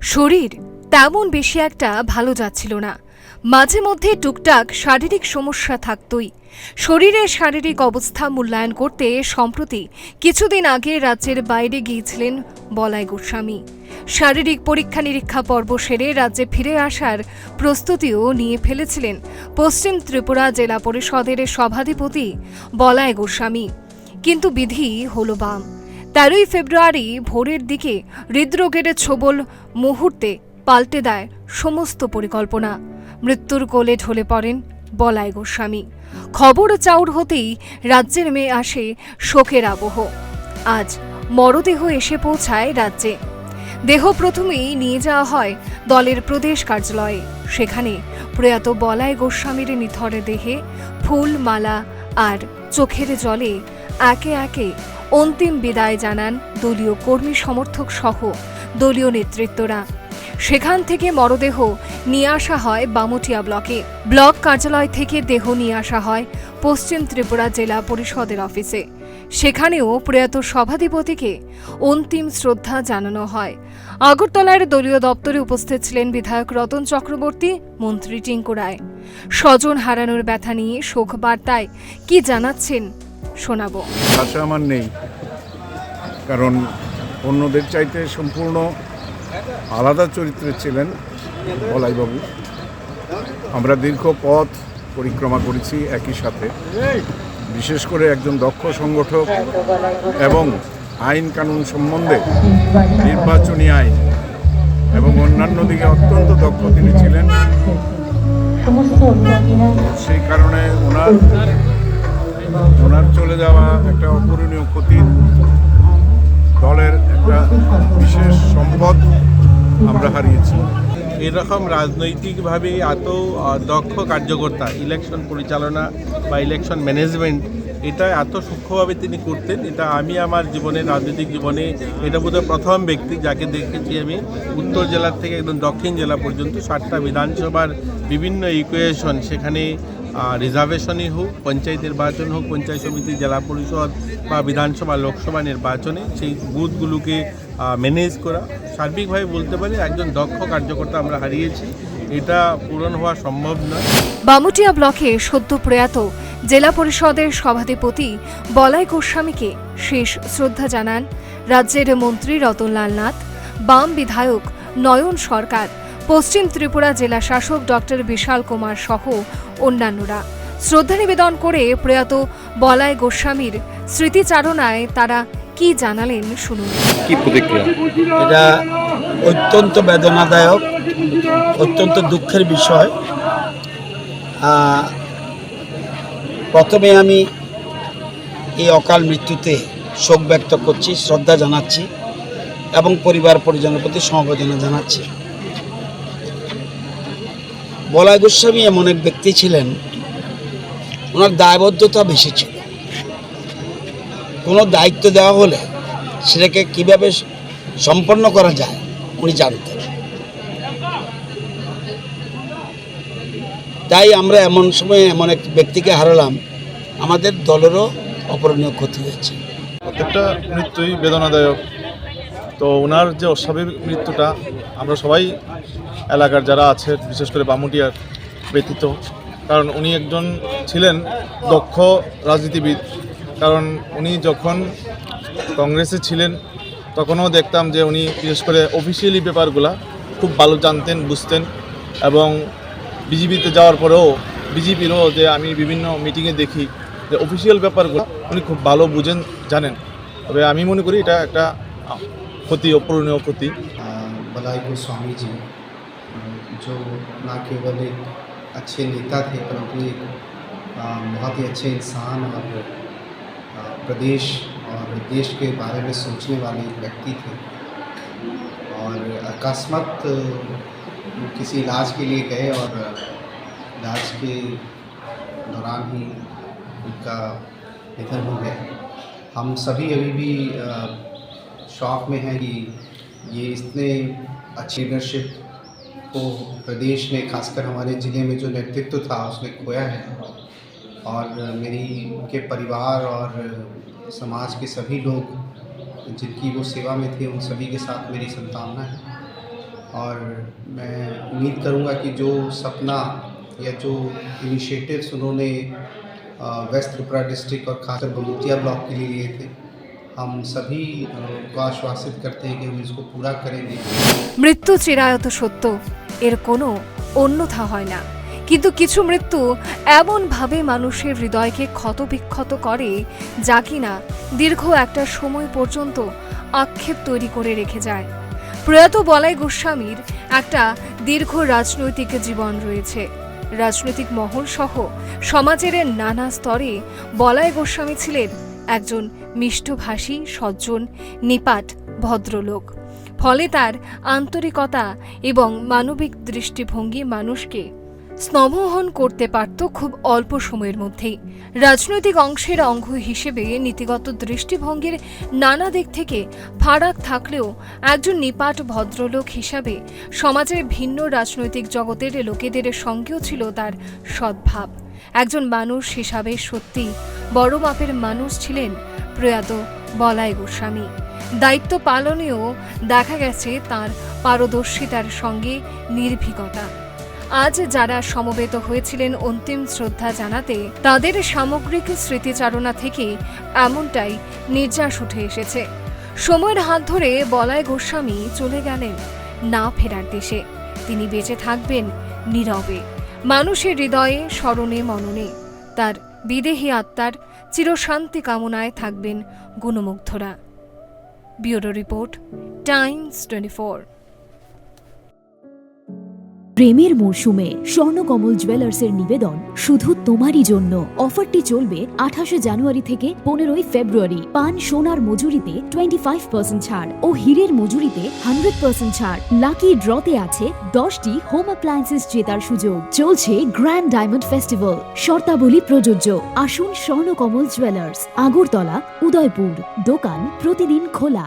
শরীর তেমন বেশি একটা ভালো যাচ্ছিল না। মাঝে মধ্যে টুকটাক শারীরিক সমস্যা থাকতই। শরীরের শারীরিক অবস্থা মূল্যায়ন করতে সম্প্রতি কিছুদিন আগে রাজ্যের বাইরে গিয়েছিলেন বলাই গোস্বামী। শারীরিক পরীক্ষা নিরীক্ষা পর্ব সেরে রাজ্যে ফিরে আসার প্রস্তুতিও নিয়ে ফেলেছিলেন পশ্চিম ত্রিপুরা জেলা পরিষদের সভাধিপতি বলাই গোস্বামী। কিন্তু বিধি হলো বাম। 13ই ফেব্রুয়ারি ভোরের দিকে হৃদরোগের ছোবল মুহূর্তে পাল্টে দেয় সমস্ত পরিকল্পনা। মৃত্যুর কোলে ঢলে পড়েন বলাই গোস্বামী। খবর চাউর হতেই রাজ্যের মেয়ে আসে শোকের আবহ। আজ মরদেহ এসে পৌঁছায় রাজ্যে। দেহ প্রথমেই নিয়ে যাওয়া হয় দলের প্রদেশ কার্যালয়ে। সেখানে প্রয়াত বলাই গোস্বামীর নিথর দেহে ফুল মালা আর চোখের জলে একে একে অন্তিম বিদায় জানান দলীয় কর্মী সমর্থক সহ দলীয় নেতৃত্বরা। সেখান থেকে মরদেহ নিয়ে আসা হয় বামুটিয়া ব্লক কার্যালয় থেকে দেহ নিয়ে আসা হয় পশ্চিম ত্রিপুরা জেলা পরিষদের অফিসে। সেখানেও প্রয়াত সভাধিপতিকে অন্তিম শ্রদ্ধা জানানো হয়। আগরতলার দলীয় দপ্তরে উপস্থিত ছিলেন বিধায়ক রতন চক্রবর্তী, মন্ত্রী টিঙ্কু রায়। স্বজন হারানোর ব্যথা নিয়ে শোক বার্তায় কি জানাচ্ছেন শোনাবো। ভাষা আমার নেই, কারণ অন্যদের চাইতে সম্পূর্ণ আলাদা চরিত্রের ছিলেন বলাইবাবু। আমরা দীর্ঘ পথ পরিক্রমা করেছি একই সাথে। বিশেষ করে একজন দক্ষ সংগঠক এবং আইন কানুন সম্বন্ধে, নির্বাচনী আইন এবং অন্যান্য দিকে অত্যন্ত দক্ষ তিনি ছিলেন। সেই কারণে ওনার চলে যাওয়া একটা অপূরণীয় ক্ষতি। দলের একটা বিশেষ সম্পদ আমরা হারিয়েছি। এরকম রাজনৈতিকভাবে এত দক্ষ কার্যকর্তা, ইলেকশন পরিচালনা বা ইলেকশন ম্যানেজমেন্ট, এটা এত সূক্ষ্মভাবে তিনি করতেন। এটা আমি আমার জীবনে, রাজনৈতিক জীবনে এটা বোধহয় প্রথম ব্যক্তি যাকে দেখেছি আমি। উত্তর জেলার থেকে একদম দক্ষিণ জেলা পর্যন্ত 7টা বিধানসভার বিভিন্ন ইকুয়েশন, সেখানে রিজার্ভেশনই হোক, পঞ্চায়েত নির্বাচন হোক, পঞ্চায়েত সমিতি, জেলা পরিষদ বা বিধানসভা লোকসভা নির্বাচনে সেই বুথগুলোকে ম্যানেজ করা, সার্বিকভাবে বলতে পারি একজন দক্ষ কার্যকর্তা আমরা হারিয়েছি। এটা পূরণ হওয়া সম্ভব নয়। বামুটিয়া ব্লকে সদ্য প্রয়াত জেলা পরিষদের সভাধিপতি বলাই গোস্বামীকে শেষ শ্রদ্ধা জানান রাজ্যের মন্ত্রী রতনলাল নাথ, বাম বিধায়ক নয়ন সরকার, পশ্চিম ত্রিপুরা জেলা শাসক ডক্টর বিশাল কুমার সহ অন্যান্যরা। শ্রদ্ধা নিবেদন করে প্রয়াত বলাই গোস্বামীর স্মৃতিচারণায় তারা কি জানালেন শুনুন। কি প্রতিক্রিয়া? এটা অত্যন্ত বেদনাদায়ক, অত্যন্ত দুঃখের বিষয়। প্রথমে আমি এই অকাল মৃত্যুতে শোক ব্যক্ত করছি, শ্রদ্ধা জানাচ্ছি এবং পরিবার পরিজনের প্রতি সমবেদনা জানাচ্ছি। বলাই গোস্বামী এমন এক ব্যক্তি ছিলেন, ওনার দায়বদ্ধতা বেশি ছিল। কোনো দায়িত্ব দেওয়া হলে সেটাকে কীভাবে সম্পন্ন করা যায় উনি জানতেন। তাই আমরা এমন সময়ে এমন এক ব্যক্তিকে হারালাম, আমাদের দলেরও অপূরণীয় ক্ষতি হয়েছে। প্রত্যেকটা মৃত্যুই বেদনাদায়ক। তো ওনার যে অস্বাভাবিক মৃত্যুটা আমরা সবাই এলাকার যারা আছে, বিশেষ করে বামুটিয়ার ব্যতীত, কারণ উনি একজন ছিলেন দক্ষ রাজনীতিবিদ। কারণ উনি যখন কংগ্রেসে ছিলেন তখনও দেখতাম যে উনি বিশেষ করে অফিসিয়ালি ব্যাপারগুলা খুব ভালো জানতেন, বুঝতেন। এবং বিজেপিতে যাওয়ার পরেও বিজেপিরও যে আমি বিভিন্ন মিটিংয়ে দেখি যে অফিসিয়াল ব্যাপারগুলো উনি খুব ভালো বুঝেন, জানেন। তবে আমি মনে করি এটা একটা ক্ষতি, অপূরণীয় ক্ষতি। बलाई गोस्वामी जी जो ना केवल एक अच्छे नेता थे, परंतु एक बहुत ही अच्छे इंसान और प्रदेश और देश के बारे में सोचने वाले एक व्यक्ति थे। और अकस्मात किसी इलाज के लिए गए और इलाज के दौरान ही उनका निधन हो गया। हम सभी अभी भी शौक में हैं कि ये इतने अच्छी लीडरशिप को प्रदेश ने, खासकर हमारे ज़िले में जो नेतृत्व था उसने खोया है। और मेरी उनके परिवार और समाज के सभी लोग जिनकी वो सेवा में थे, उन सभी के साथ मेरी संतावना है। और मैं उम्मीद करूंगा कि जो सपना या जो इनिशिएटिव्स उन्होंने वेस्ट त्रिपुरा डिस्ट्रिक्ट और खासकर बलूतिया ब्लॉक के लिए लिए थे, हम सभी को आश्वासित करते हैं कि हम इसको पूरा करेंगे। মৃত্যু চিরায়ত সত্য, এর কোনো অন্যথা হয় না, কিন্তু কিছু মৃত্যু এমনভাবে মানুষের হৃদয়কে ক্ষতবিক্ষত করে যা কিনা দীর্ঘ একটা সময় পর্যন্ত আক্ষেপ তৈরি করে রেখে যায়। প্রয়াত বলাই গোস্বামীর একটা দীর্ঘ রাজনৈতিক জীবন রয়েছে। রাজনৈতিক মহল সহ সমাজের নানা স্তরে বলাই গোস্বামী ছিলেন একজন মিষ্টভাষী, সজ্জন, নিপাট ভদ্রলোক। ফলে তার আন্তরিকতা এবং মানবিক দৃষ্টিভঙ্গি মানুষকে স্নমোহন করতে পারত খুব অল্প সময়ের মধ্যেই। রাজনৈতিক অংশের অঙ্গ হিসেবে নীতিগত দৃষ্টিভঙ্গির নানা দিক থেকে ফারাক থাকলেও একজন নিপাট ভদ্রলোক হিসাবে সমাজের ভিন্ন রাজনৈতিক জগতের লোকেদের সঙ্গেও ছিল তার সদ্ভাব। একজন মানুষ হিসাবে সত্যি বড় মাপের মানুষ ছিলেন প্রয়াত বলাই গোস্বামী। দায়িত্ব পালনেও দেখা গেছে তার পারদর্শিতার সঙ্গে নির্ভীকতা। আজ যারা সমবেত হয়েছিলেন অন্তিম শ্রদ্ধা জানাতে, তাদের সামগ্রিক স্মৃতিচারণা থেকে এমনটাই নির্যাস উঠে এসেছে। সময়ের হাত ধরে বলাই গোস্বামী চলে গেলেন না ফেরার দেশে। তিনি বেঁচে থাকবেন নীরবে মানুষের হৃদয়ে, স্মরণে, মননে। তার বিদেহী আত্মার চিরশান্তি কামনায় থাকবেন গুণমুগ্ধরা। Bureau report, Times 24। প্রেমের মরশুমে স্বর্ণকমল জুয়েলার্সের নিবেদন শুধু তোমারই জন্য। অফারটি চলবে 28 জানুয়ারি থেকে 15 ফেব্রুয়ারি। পান সোনার মজুরিতে 25% ছাড় ও হীরের মজুরিতে 100% ছাড়। লাকি ড্রতে আছে 10টি হোম অ্যাপ্লায়েন্সেস জেতার সুযোগ। চলছে গ্র্যান্ড ডায়মন্ড ফেস্টিভ্যাল। শর্তাবলী প্রযোজ্য। আসুন স্বর্ণকমল জুয়েলার্স, আগরতলা, উদয়পুর। দোকান প্রতিদিন খোলা।